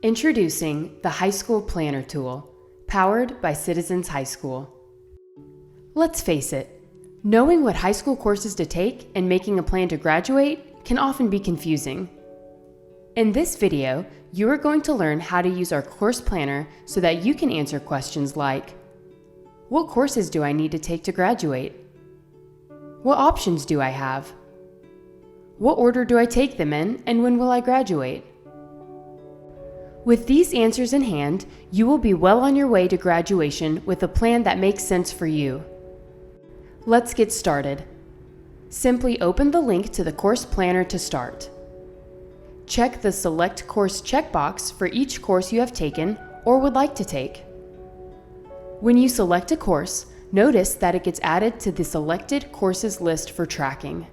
Introducing the High School Planner Tool, powered by Citizens High School. Let's face it, knowing what high school courses to take and making a plan to graduate can often be confusing. In this video, you are going to learn how to use our course planner so that you can answer questions like, what courses do I need to take to graduate? What options do I have? What order do I take them in, and when will I graduate? With these answers in hand, you will be well on your way to graduation with a plan that makes sense for you. Let's get started. Simply open the link to the course planner to start. Check the Select Course checkbox for each course you have taken or would like to take. When you select a course, notice that it gets added to the selected courses list for tracking.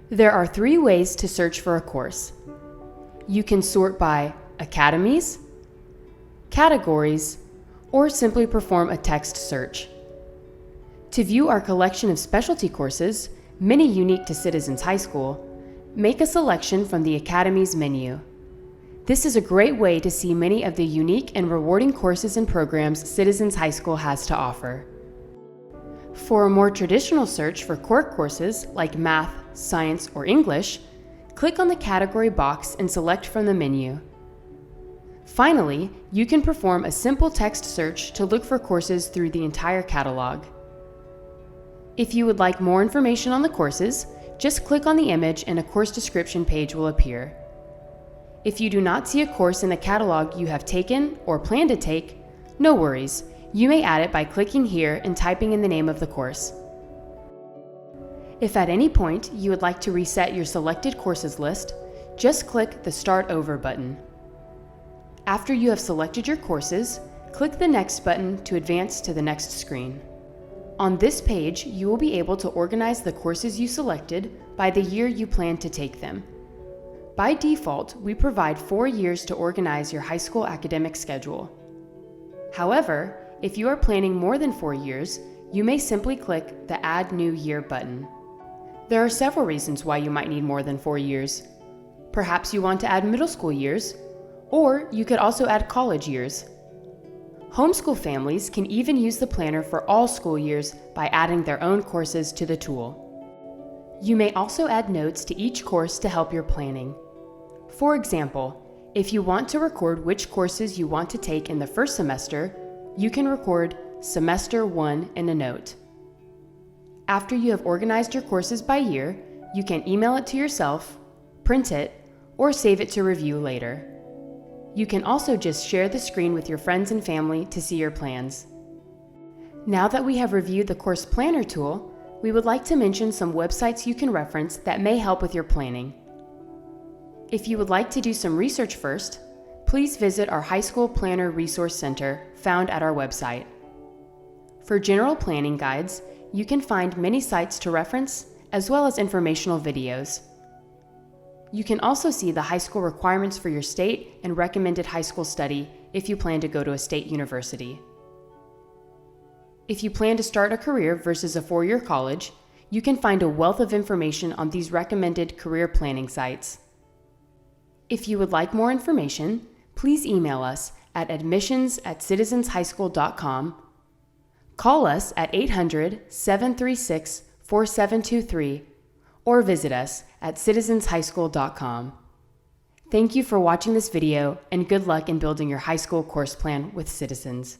There are 3 ways to search for a course. You can sort by academies, categories, or simply perform a text search. To view our collection of specialty courses, many unique to Citizens High School, make a selection from the Academies menu. This is a great way to see many of the unique and rewarding courses and programs Citizens High School has to offer. For a more traditional search for core courses like math, science, or English, click on the category box and select from the menu. Finally, you can perform a simple text search to look for courses through the entire catalog. If you would like more information on the courses, just click on the image and a course description page will appear. If you do not see a course in the catalog you have taken or plan to take, no worries. You may add it by clicking here and typing in the name of the course. If at any point you would like to reset your selected courses list, just click the Start Over button. After you have selected your courses, click the Next button to advance to the next screen. On this page, you will be able to organize the courses you selected by the year you plan to take them. By default, we provide 4 years to organize your high school academic schedule. However, if you are planning more than 4 years, you may simply click the Add New Year button. There are several reasons why you might need more than 4 years. Perhaps you want to add middle school years, or you could also add college years. Homeschool families can even use the planner for all school years by adding their own courses to the tool. You may also add notes to each course to help your planning. For example, if you want to record which courses you want to take in the first semester, you can record Semester 1 in a note. After you have organized your courses by year, you can email it to yourself, print it, or save it to review later. You can also just share the screen with your friends and family to see your plans. Now that we have reviewed the Course Planner tool, we would like to mention some websites you can reference that may help with your planning. If you would like to do some research first, please visit our High School Planner Resource Center found at our website. For general planning guides, you can find many sites to reference as well as informational videos. You can also see the high school requirements for your state and recommended high school study if you plan to go to a state university. If you plan to start a career versus a 4-year college, you can find a wealth of information on these recommended career planning sites. If you would like more information, please email us at admissions@citizenshighschool.com, call us at 800-736-4723, or visit us at citizenshighschool.com. Thank you for watching this video, and good luck in building your high school course plan with Citizens.